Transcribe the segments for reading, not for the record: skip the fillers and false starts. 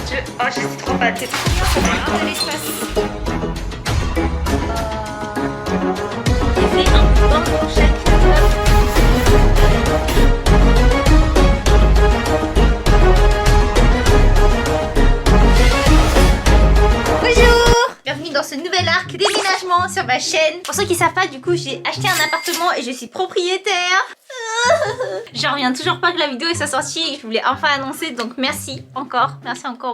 Dieu, oh je sais trop pas, c'est trop bien, ça va avoir de l'espace. J'ai fait un banc pour chaque bienvenue dans ce nouvel arc déménagement sur ma chaîne. Pour ceux qui savent pas, du coup j'ai acheté un appartement et je suis propriétaire. J'en reviens toujours pas que la vidéo est sortie et je voulais enfin annoncer, donc merci encore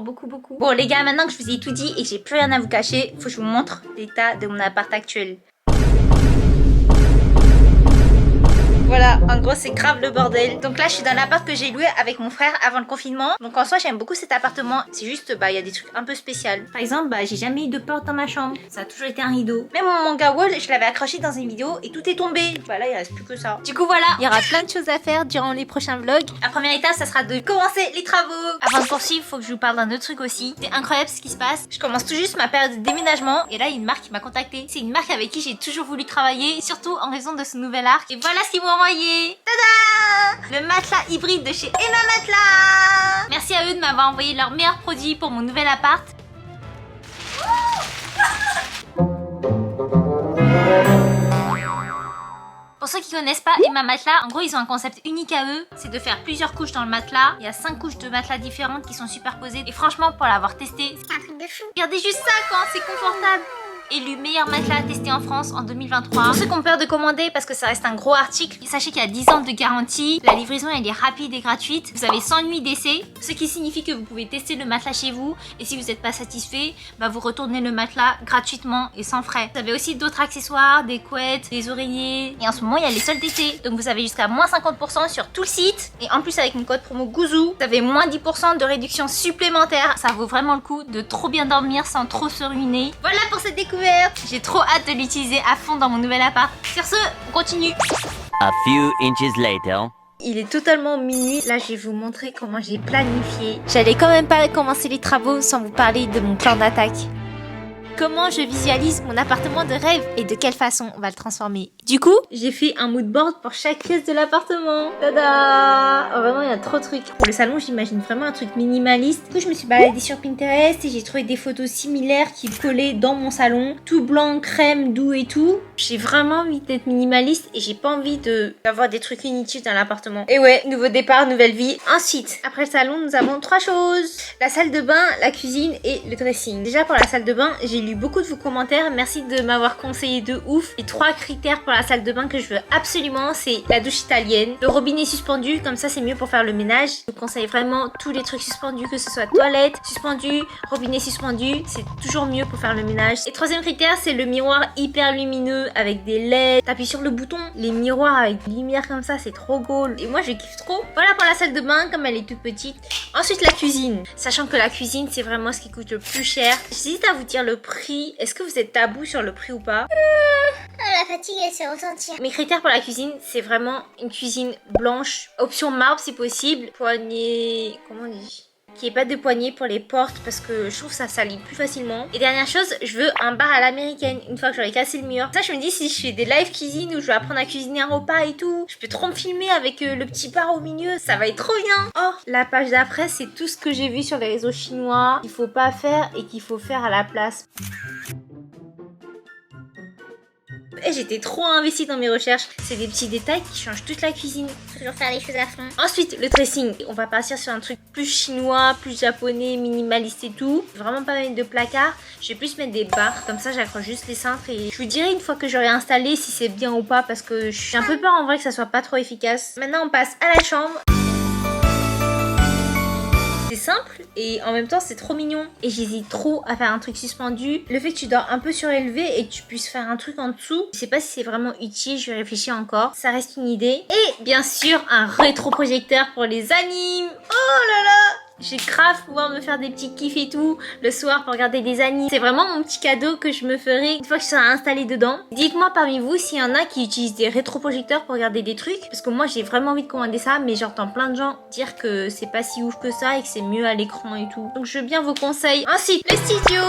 beaucoup. Bon les gars, maintenant que je vous ai tout dit et que j'ai plus rien à vous cacher, faut que je vous montre l'état de mon appart actuel. Voilà, en gros c'est grave le bordel. Donc là je suis dans l'appart que j'ai loué avec mon frère avant le confinement. Donc en soi j'aime beaucoup cet appartement. C'est juste il y a des trucs un peu spéciaux. Par exemple j'ai jamais eu de porte dans ma chambre. Ça a toujours été un rideau. Même mon manga wall je l'avais accroché dans une vidéo et tout est tombé. Voilà, il reste plus que ça. Du coup voilà, il y aura plein de choses à faire durant les prochains vlogs. La première étape ça sera de commencer les travaux. Avant de poursuivre, faut que je vous parle d'un autre truc aussi. C'est incroyable ce qui se passe. Je commence tout juste ma période de déménagement et là il y a une marque qui m'a contacté. C'est une marque avec qui j'ai toujours voulu travailler, surtout en raison de ce nouvel arc. Et voilà ce qu'ils m'ont envoyé. Tada! Le matelas hybride de chez Emma Matelas. Merci à eux de m'avoir envoyé leurs meilleurs produits pour mon nouvel appart. Pour ceux qui connaissent pas Emma Matelas, en gros ils ont un concept unique à eux, c'est de faire plusieurs couches dans le matelas. Il y a 5 couches de matelas différentes qui sont superposées et franchement pour l'avoir testé, c'est un truc de fou. Regardez juste ça quand c'est confortable. Élu meilleur matelas testé en France en 2023. Pour ceux qui ont peur de commander parce que ça reste un gros article, sachez qu'il y a 10 ans de garantie. La livraison elle est rapide et gratuite. Vous avez 100 nuits d'essai, ce qui signifie que vous pouvez tester le matelas chez vous. Et si vous n'êtes pas satisfait, vous retournez le matelas gratuitement et sans frais. Vous avez aussi d'autres accessoires, des couettes, des oreillers. Et en ce moment il y a les soldes d'été. Donc vous avez jusqu'à moins 50% sur tout le site. Et en plus avec une code promo Gouzou, vous avez moins 10% de réduction supplémentaire. Ça vaut vraiment le coup de trop bien dormir sans trop se ruiner. Voilà pour cette découverte. J'ai trop hâte de l'utiliser à fond dans mon nouvel appart. Sur ce, on continue. A few inches later. Il est totalement minuit. Là, je vais vous montrer comment j'ai planifié. J'allais quand même pas commencer les travaux sans vous parler de mon plan d'attaque. Comment je visualise mon appartement de rêve et de quelle façon on va le transformer. Du coup, j'ai fait un mood board pour chaque pièce de l'appartement. Tada! Oh, vraiment, il y a trop de trucs. Pour le salon, j'imagine vraiment un truc minimaliste. Du coup, je me suis baladée sur Pinterest et j'ai trouvé des photos similaires qui collaient dans mon salon. Tout blanc, crème, doux et tout. J'ai vraiment envie d'être minimaliste et j'ai pas envie d'avoir des trucs inutiles dans l'appartement. Et ouais, nouveau départ, nouvelle vie. Ensuite, après le salon, nous avons 3 choses. La salle de bain, la cuisine et le dressing. Déjà, pour la salle de bain, j'ai lu beaucoup de vos commentaires. Merci de m'avoir conseillé de ouf. Les 3 critères pour la salle de bain que je veux absolument, c'est la douche italienne, le robinet suspendu, comme ça c'est mieux pour faire le ménage. Je vous conseille vraiment tous les trucs suspendus, que ce soit toilette suspendue, robinet suspendu, c'est toujours mieux pour faire le ménage. Et 3e critère, c'est le miroir hyper lumineux avec des LED. T'appuies sur le bouton, les miroirs avec des lumières comme ça, c'est trop cool. Et moi je kiffe trop. Voilà pour la salle de bain, comme elle est toute petite. Ensuite la cuisine, sachant que la cuisine c'est vraiment ce qui coûte le plus cher. J'hésite à vous dire le prix. Est-ce que vous êtes tabou sur le prix ou pas? La fatigue elle se ressentir. Mes critères pour la cuisine, c'est vraiment une cuisine blanche, option marbre si possible, poignée, comment on dit, qu'il n'y ait pas de poignée pour les portes parce que je trouve que ça salit plus facilement. Et dernière chose, je veux un bar à l'américaine une fois que j'aurai cassé le mur. Ça je me dis, si je fais des live cuisine où je vais apprendre à cuisiner un repas et tout, je peux trop me filmer avec le petit bar au milieu, ça va être trop bien. Oh, la page d'après c'est tout ce que j'ai vu sur les réseaux chinois qu'il faut pas faire et qu'il faut faire à la place. Et j'étais trop investie dans mes recherches. C'est des petits détails qui changent toute la cuisine. Toujours faire les choses à fond. Ensuite, le dressing. On va partir sur un truc plus chinois, plus japonais, minimaliste et tout. Vraiment pas mettre de placard. Je vais plus mettre des barres. Comme ça, j'accroche juste les cintres. Et je vous dirai une fois que j'aurai installé si c'est bien ou pas. Parce que je suis un peu peur en vrai que ça soit pas trop efficace. Maintenant, on passe à la chambre. C'est simple et en même temps c'est trop mignon. Et j'hésite trop à faire un truc suspendu. Le fait que tu dors un peu surélevé et que tu puisses faire un truc en dessous, je sais pas si c'est vraiment utile, je vais réfléchir encore. Ça reste une idée. Et bien sûr un rétroprojecteur pour les animes. Oh là là! J'ai grave pouvoir me faire des petits kiffs et tout le soir pour regarder des animes. C'est vraiment mon petit cadeau que je me ferai une fois que je serai installée dedans. Dites-moi parmi vous s'il y en a qui utilisent des rétroprojecteurs pour regarder des trucs. Parce que moi j'ai vraiment envie de commander ça, mais j'entends plein de gens dire que c'est pas si ouf que ça et que c'est mieux à l'écran et tout. Donc je veux bien vos conseils. Ensuite, le studio.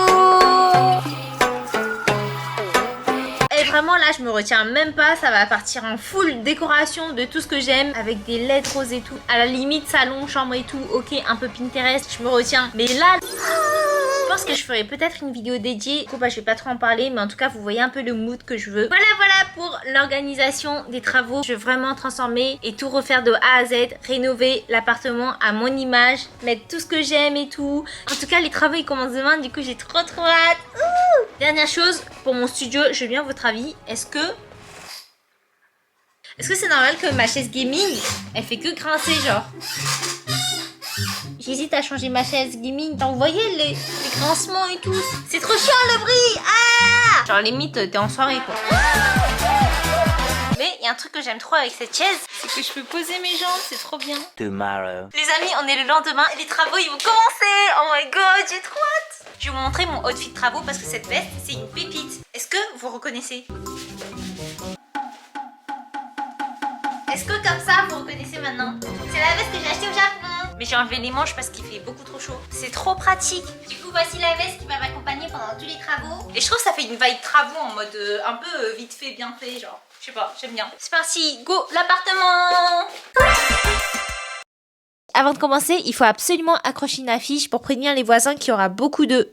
Et vraiment là je me retiens même pas, ça va partir en full décoration de tout ce que j'aime avec des LED roses et tout. À la limite salon, chambre et tout, ok, un peu Pinterest, je me retiens. Mais là, je pense que je ferai peut-être une vidéo dédiée. Du coup, bah, je vais pas trop en parler, mais en tout cas, vous voyez un peu le mood que je veux. Voilà pour l'organisation des travaux. Je veux vraiment transformer et tout refaire de A à Z, rénover l'appartement à mon image, mettre tout ce que j'aime et tout. En tout cas, les travaux ils commencent demain, du coup, j'ai trop hâte. Ouh. Dernière chose, pour mon studio, je veux bien votre avis. Est-ce que c'est normal que ma chaise gaming, elle fait que grincer, genre? J'hésite à changer ma chaise gaming. Vous voyez les grincements et tout. C'est trop chiant le bruit. Ah, genre limite t'es en soirée quoi. Mais il y a un truc que j'aime trop avec cette chaise, c'est que je peux poser mes jambes, c'est trop bien. Tomorrow. Les amis, on est le lendemain et les travaux ils vont commencer. Oh my god, j'ai trop hâte. Je vais vous montrer mon outfit de travaux parce que cette veste c'est une pépite. Est-ce que vous reconnaissez? Est-ce que comme ça vous reconnaissez maintenant? C'est la veste que j'ai achetée au Japon. Mais j'ai enlevé les manches parce qu'il fait beaucoup trop chaud. C'est trop pratique. Du coup voici la veste qui va m'accompagner pendant tous les travaux. Et je trouve que ça fait une vibe travaux en mode un peu vite fait, bien fait, genre. Je sais pas, j'aime bien. C'est parti, go l'appartement. Avant de commencer, il faut absolument accrocher une affiche pour prévenir les voisins qu'il y aura beaucoup de...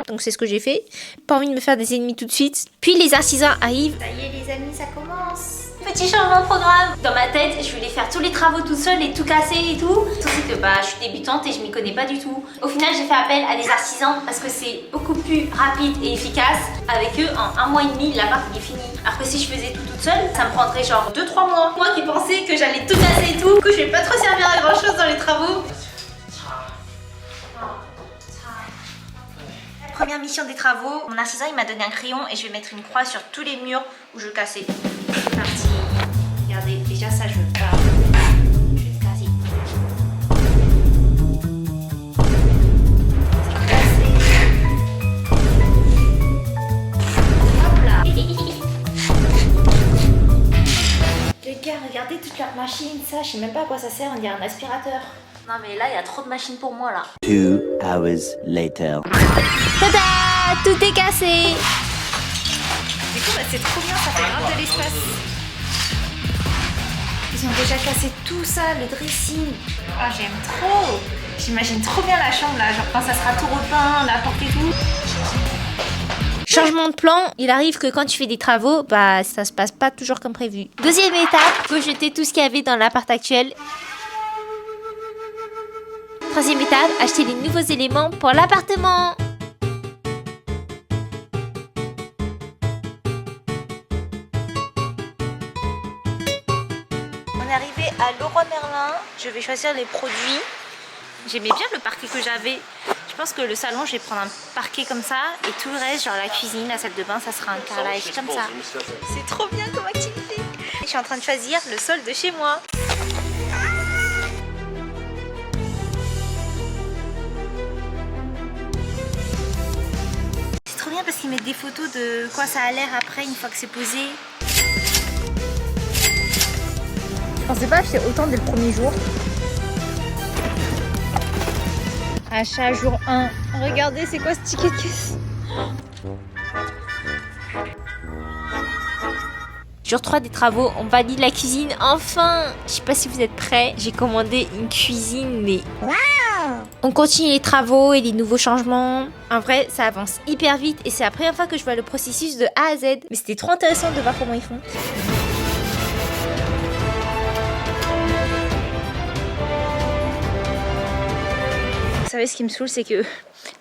Donc c'est ce que j'ai fait. Pas envie de me faire des ennemis tout de suite. Puis les artisans arrivent. Ça y est les amis, ça commence. Petit changement de programme. Dans ma tête, je voulais faire tous les travaux toute seule et tout casser et tout. Sauf que bah je suis débutante et je m'y connais pas du tout. Au final, j'ai fait appel à des artisans parce que c'est beaucoup plus rapide et efficace. Avec eux, en 1 mois et demi, l'appart il est fini. Alors que si je faisais tout toute seule, ça me prendrait genre 2-3 mois. Moi qui pensais que j'allais tout casser et tout. Du coup, je vais pas trop servir à grand chose dans les travaux. Première mission des travaux, mon artisan il m'a donné un crayon et je vais mettre une croix sur tous les murs où je cassais. C'est parti. Regardez, déjà ça je veux pas. Je vais le casser. C'est cassé. Hop là. Les gars, regardez toute leur machine, ça, je sais même pas à quoi ça sert, on dirait un aspirateur. Non mais là il y a trop de machines pour moi là. 2 hours later. Tada! Tout est cassé! Du coup, bah, c'est trop bien, ça fait grave de l'espace. Ils ont déjà cassé tout ça, le dressing. Oh, j'aime trop! J'imagine trop bien la chambre là, genre quand ça sera tout repeint, la porte et tout. Changement de plan, il arrive que quand tu fais des travaux, bah ça se passe pas toujours comme prévu. Deuxième étape, faut jeter tout ce qu'il y avait dans l'appart actuel. Troisième étape, acheter les nouveaux éléments pour l'appartement. On est arrivé à Leroy Merlin. Je vais choisir les produits. J'aimais bien le parquet que j'avais. Je pense que le salon, je vais prendre un parquet comme ça. Et tout le reste, genre la cuisine, la salle de bain, ça sera un carrelage comme ça. C'est trop bien comme activité. Je suis en train de choisir le sol de chez moi. C'est trop bien parce qu'ils mettent des photos de quoi ça a l'air après une fois que c'est posé. Je pensais pas acheter autant dès le premier jour. Achat jour 1. Regardez, c'est quoi ce ticket de caisse? Jour 3 des travaux, on valide la cuisine. Enfin! Je sais pas si vous êtes prêts. J'ai commandé une cuisine, mais... Wow! On continue les travaux et les nouveaux changements. En vrai, ça avance hyper vite et c'est la première fois que je vois le processus de A à Z. Mais c'était trop intéressant de voir comment ils font. Vous savez, ce qui me saoule, c'est que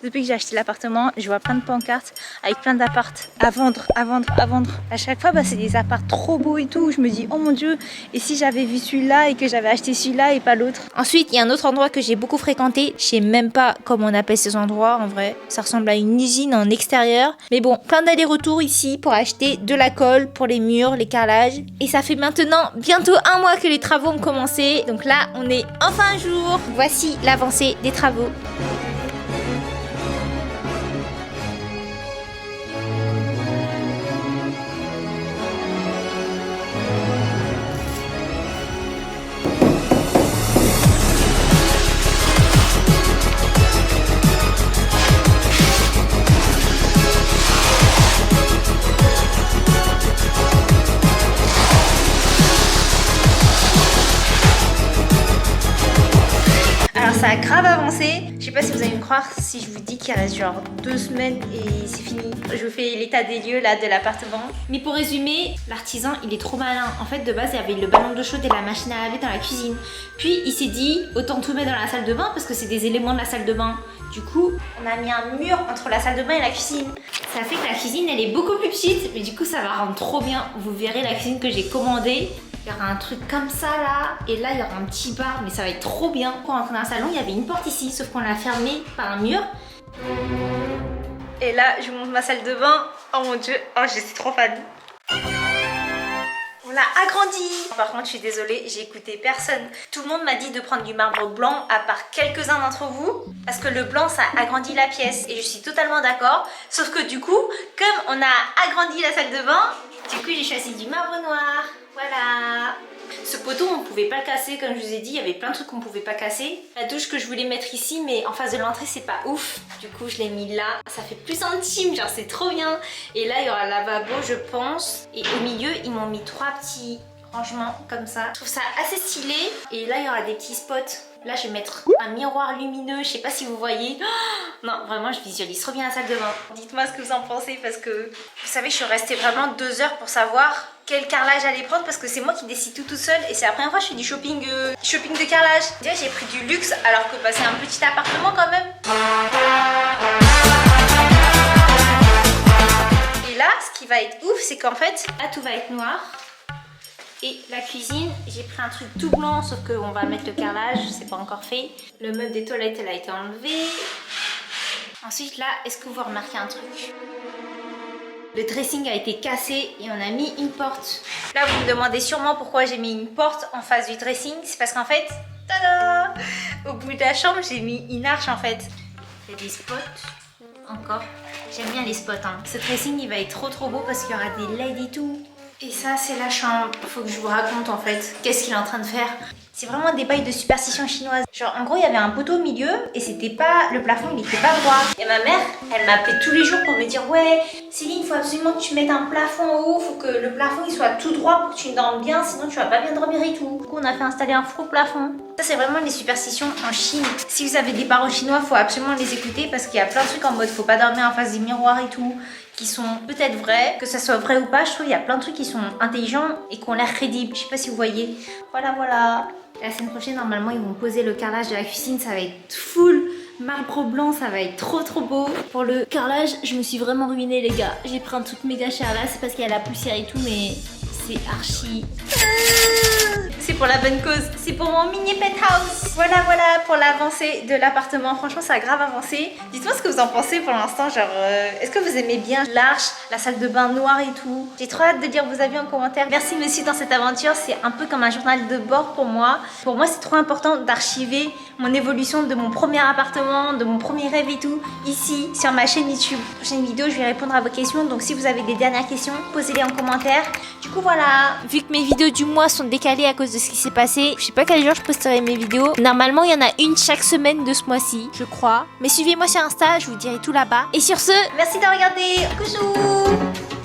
depuis que j'ai acheté l'appartement, je vois plein de pancartes avec plein d'appartes à vendre, à vendre, à vendre. À chaque fois, bah, c'est des apparts trop beaux et tout. Je me dis, oh mon Dieu, et si j'avais vu celui-là et que j'avais acheté celui-là et pas l'autre. Ensuite, il y a un autre endroit que j'ai beaucoup fréquenté. Je sais même pas comment on appelle ces endroits en vrai. Ça ressemble à une usine en extérieur. Mais bon, plein d'allers-retours ici pour acheter de la colle pour les murs, les carrelages. Et ça fait maintenant bientôt 1 mois que les travaux ont commencé. Donc là, on est enfin un jour. Voici l'avancée des travaux. ça a grave avancé. Je sais pas si vous allez me croire si je vous dis qu'il reste genre 2 semaines et c'est fini. Je vous fais l'état des lieux là de l'appartement. Mais pour résumer, l'artisan il est trop malin. En fait de base il y avait le ballon d'eau chaude et la machine à laver dans la cuisine. Puis il s'est dit autant tout mettre dans la salle de bain parce que c'est des éléments de la salle de bain. Du coup on a mis un mur entre la salle de bain et la cuisine. Ça fait que la cuisine elle est beaucoup plus petite mais du coup ça va rendre trop bien. Vous verrez la cuisine que j'ai commandée. Il y aura un truc comme ça là, et là il y aura un petit bar, mais ça va être trop bien. Pour rentrer dans le salon, il y avait une porte ici, sauf qu'on l'a fermée par un mur. Et là, je vous montre ma salle de bain. Oh mon dieu, oh je suis trop fan. On l'a agrandi. Par contre, je suis désolée, j'ai écouté personne. Tout le monde m'a dit de prendre du marbre blanc, à part quelques-uns d'entre vous, parce que le blanc, ça agrandit la pièce. Et je suis totalement d'accord. Sauf que du coup, comme on a agrandi la salle de bain, du coup, j'ai choisi du marbre noir. Voilà. Ce poteau, on ne pouvait pas le casser, comme je vous ai dit, il y avait plein de trucs qu'on ne pouvait pas casser. La douche que je voulais mettre ici, mais en face de l'entrée, c'est pas ouf. Du coup, je l'ai mis là. Ça fait plus intime, genre c'est trop bien. Et là, il y aura le lavabo, je pense. Et au milieu, ils m'ont mis 3 petits rangements comme ça. Je trouve ça assez stylé. Et là, il y aura des petits spots. Là, je vais mettre un miroir lumineux. Je sais pas si vous voyez. Oh non, vraiment, je visualise trop bien la salle de bain. Dites-moi ce que vous en pensez parce que, vous savez, je suis restée vraiment 2 heures pour savoir quel carrelage j'allais prendre parce que c'est moi qui décide tout seul et c'est la première fois que je fais du shopping de carrelage. Déjà, j'ai pris du luxe alors que bah, c'est un petit appartement quand même. Et là, ce qui va être ouf, c'est qu'en fait, là, tout va être noir. Et la cuisine, j'ai pris un truc tout blanc, sauf qu'on va mettre le carrelage, c'est pas encore fait. Le meuble des toilettes, elle a été enlevé. Ensuite, là, est-ce que vous remarquez un truc? Le dressing a été cassé et on a mis une porte. Là, vous me demandez sûrement pourquoi j'ai mis une porte en face du dressing. C'est parce qu'en fait, tada, au bout de la chambre, j'ai mis une arche en fait. Il y a des spots, encore. J'aime bien les spots. Hein. Ce dressing, il va être trop beau parce qu'il y aura des LED et tout. Et ça, c'est la chambre. Faut que je vous raconte en fait qu'est-ce qu'il est en train de faire. C'est vraiment des bails de superstition chinoise. Genre, en gros, il y avait un poteau au milieu et c'était pas... Le plafond, il était pas droit. Et ma mère, elle m'appelait tous les jours pour me dire « Ouais, Céline, il faut absolument que tu mettes un plafond en haut. Faut que le plafond, il soit tout droit pour que tu dormes bien. Sinon, tu vas pas bien dormir et tout. » Du coup, on a fait installer un faux plafond. Ça, c'est vraiment les superstitions en Chine. Si vous avez des parents chinois, faut absolument les écouter parce qu'il y a plein de trucs en mode « Faut pas dormir en face des miroirs et tout. » Qui sont peut-être vrais, que ça soit vrai ou pas. Je trouve qu'il y a plein de trucs qui sont intelligents et qui ont l'air crédibles. Je sais pas si vous voyez. Voilà. La semaine prochaine, normalement, ils vont poser le carrelage de la cuisine. Ça va être full marbre blanc. Ça va être trop beau. Pour le carrelage, je me suis vraiment ruinée, les gars. J'ai pris un truc méga cher là. C'est parce qu'il y a la poussière et tout, mais c'est archi... C'est pour la bonne cause. C'est pour mon mini penthouse. Voilà pour l'avancée de l'appartement. Franchement, ça a grave avancé. Dites-moi ce que vous en pensez pour l'instant. Genre, est-ce que vous aimez bien l'arche, la salle de bain noire et tout? J'ai trop hâte de lire vos avis en commentaire. Merci de me suivre dans cette aventure. C'est un peu comme un journal de bord pour moi. Pour moi, c'est trop important d'archiver mon évolution de mon premier appartement, de mon premier rêve et tout, ici, sur ma chaîne YouTube. Prochaine vidéo, je vais répondre à vos questions. Donc, si vous avez des dernières questions, posez-les en commentaire. Du coup, voilà. Vu que mes vidéos du mois sont décalées à cause de ce qui s'est passé, je sais pas quel jour je posterai mes vidéos. Normalement, il y en a une chaque semaine de ce mois-ci, je crois. Mais suivez-moi sur Insta, je vous dirai tout là-bas. Et sur ce, merci de regarder. Coucou.